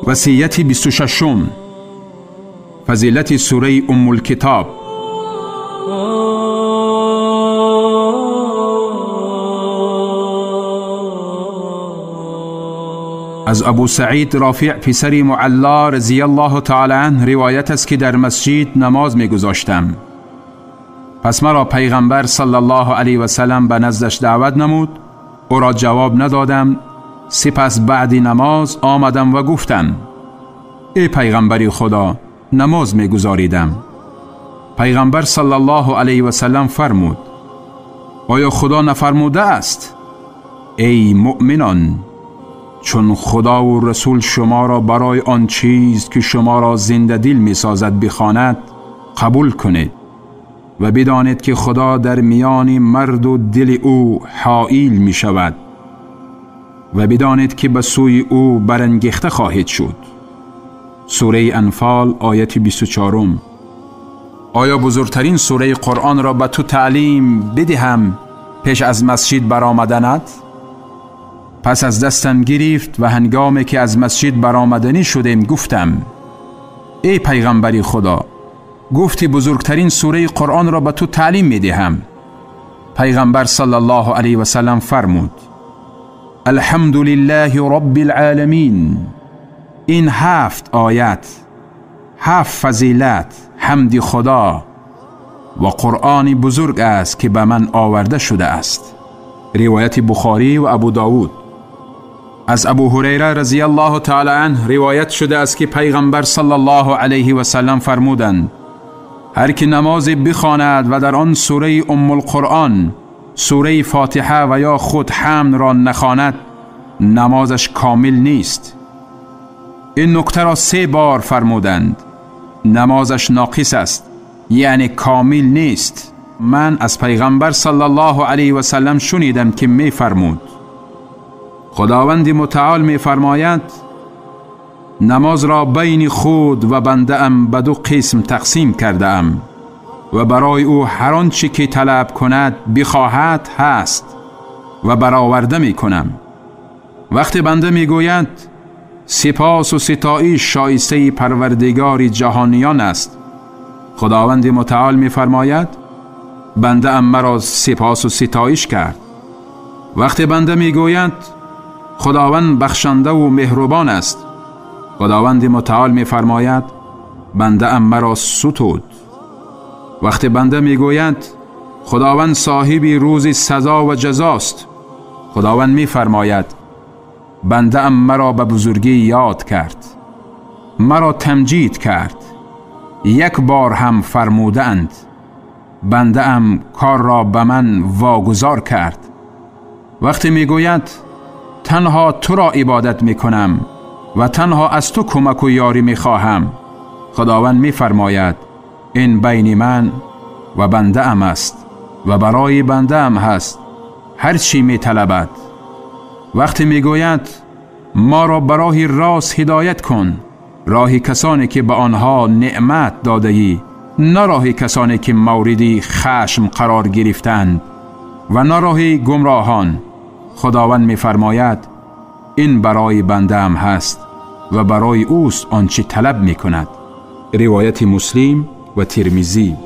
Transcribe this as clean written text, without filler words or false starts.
وصیت 26 فضیلت سوره ام الکتاب. از ابو سعید رافع پسر معلا رضی الله تعالی عنه روایت است که در مسجد نماز می گذاشتم. پس مرا پیغمبر صلی الله علیه و سلم به نزدش دعوت نمود. او را جواب ندادم. سپس بعد نماز آمدم و گفتم: ای پیغمبر خدا، نماز می گذاریدم. پیغمبر صلی الله علیه و سلم فرمود: آیا خدا نفرموده است ای مؤمنان، چون خدا و رسول شما را برای آن چیز که شما را زنده دل می سازد بخواند قبول کنید و بدانید که خدا در میان مرد و دل او حائل می شود و بدانید که به سوی او برانگیخته خواهید شد. سوره انفال آیت 24. آیا بزرگترین سوره قرآن را به تو تعلیم بدهم پیش از مسجد برآمدنت؟ پس از دستم گرفت و هنگامی که از مسجد برآمدنی شدیم گفتم: ای پیغمبری خدا، گفتی بزرگترین سوره قرآن را به تو تعلیم میدهم. پیغمبر صلی الله علیه و سلم فرمود: الحمد لله رب العالمین. این 7 آیت، 7 فضیلت، حمد خدا و قرآن بزرگ است که به من آورده شده است. روایت بخاری و ابو داود. از ابو هریره رضی الله تعالی عنه روایت شده است که پیغمبر صلی الله علیه و سلم فرمودند: هر که نماز بخواند و در آن سوره ام القرآن، سوره فاتحه و یا خود حمد را نخواند، نمازش کامل نیست. این نکته را 3 بار فرمودند. نمازش ناقص است، یعنی کامل نیست. من از پیغمبر صلی الله علیه و سلم شنیدم که می فرمود: خداوند متعال می فرماید: نماز را بین خود و بنده ام به 2 قسم تقسیم کرده ام و برای او هر آنچه که طلب کند بخواهد هست و برآورده می کنم. وقتی بنده می گوید: سپاس و ستایش شایسته پروردگار جهانیان است، خداوند متعال می فرماید: بنده ام مرا سپاس و ستایش کرد. وقتی بنده می گوید: خداوند بخشنده و مهربان است، خداوند متعال می فرماید: بنده ام مرا ستود. وقتی بنده می گوید: خداوند صاحب روز سزا و جزاست، خداوند می فرماید: بنده ام مرا به بزرگی یاد کرد، مرا تمجید کرد. 1 بار هم فرموده اند: بنده ام کار را به من واگذار کرد. وقتی می گوید: تنها تو را عبادت می کنم و تنها از تو کمک و یاری می خواهم، خداوند می فرماید: این بین من و بنده ام است و برای بنده ام هست هر چی می طلبد. وقتی می گوید: ما را به راه راست هدایت کن، راه کسانی که به آنها نعمت داده‌ای، نه راه کسانی که موردی خشم قرار گرفتند و نه راه گمراهان، خداوند می فرماید: این برای بنده ام هست و برای اوست آنچه طلب می کند. روایت مسلم و ترمذی.